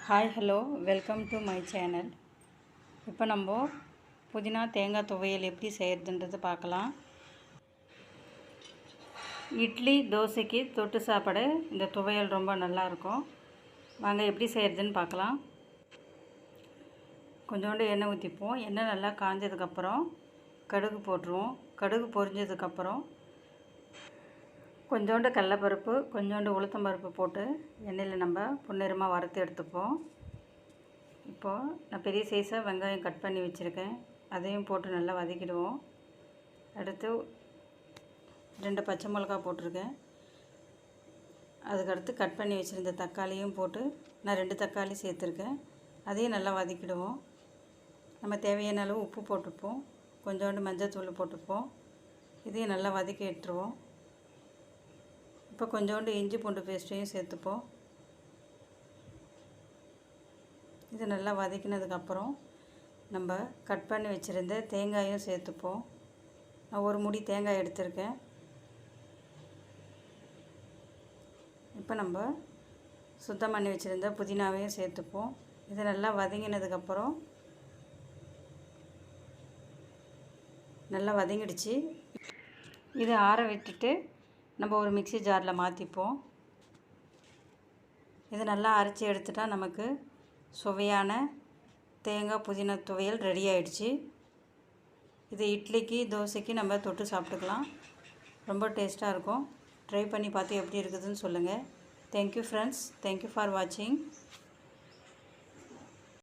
Hi hello welcome to my channel. இப்போ நம்ம புதினா தேங்காய் துவையல் எப்படி செய்கிறதுன்றது பார்க்கலாம். இட்லி தோசைக்கு தொட்டு சாப்பிட இந்த துவையல் ரொம்ப நல்லாயிருக்கும். வாங்க எப்படி செய்கிறதுன்னு பார்க்கலாம். கொஞ்சோண்டு எண்ணெய் ஊற்றிப்போம். எண்ணெய் நல்லா காஞ்சதுக்கப்புறம் கடுகு போட்டுருவோம். கடுகு பொரிஞ்சதுக்கப்புறம் கொஞ்சோண்டு கடலைப்பருப்பு கொஞ்சோண்டு உளுத்தம்பருப்பு போட்டு எண்ணெயில் நம்ம பொன்னிறமாக வறுத்து எடுத்துப்போம். இப்போது நான் பெரிய சைஸாக வெங்காயம் கட் பண்ணி வச்சுருக்கேன், அதையும் போட்டு நல்லா வதக்கிடுவோம். அடுத்து 2 பச்சை மிளகா போட்டிருக்கேன். அதுக்கடுத்து கட் பண்ணி வச்சுருந்த தக்காளியும் போட்டு நான் 2 தக்காளி சேர்த்துருக்கேன், அதையும் நல்லா வதக்கிடுவோம். நம்ம தேவையான அளவு உப்பு போட்டுப்போம், கொஞ்சோண்டு மஞ்சள் தூள் போட்டுப்போம். இதையும் நல்லா வதக்கி எடுத்துருவோம். இப்போ கொஞ்சோண்டு இஞ்சி பூண்டு பேஸ்ட்டையும் சேர்த்துப்போம். இது நல்லா வதக்கினதுக்கப்புறம் நம்ம கட் பண்ணி வச்சுருந்த தேங்காயும் சேர்த்துப்போம். நான் ஒரு முடி தேங்காய் எடுத்திருக்கேன். இப்போ நம்ம சுத்தம் பண்ணி வச்சுருந்த புதினாவையும் சேர்த்துப்போம். இது நல்லா வதங்கினதுக்கப்புறம் நல்லா வதங்கிடுச்சு. இது ஆற விட்டுட்டு நம்ம ஒரு மிக்ஸி ஜாரில் மாற்றிப்போம். இது நல்லா அரைச்சி எடுத்துட்டால் நமக்கு சுவையான தேங்காய் புதினா துவையல் ரெடி ஆகிடுச்சு. இது இட்லிக்கு தோசைக்கு நம்ம தொட்டு சாப்பிட்டுக்கலாம். ரொம்ப டேஸ்ட்டாக இருக்கும். ட்ரை பண்ணி பார்த்து எப்படி இருக்குதுன்னு சொல்லுங்கள். Thank you friends. தேங்க்யூ ஃபார் வாட்சிங்.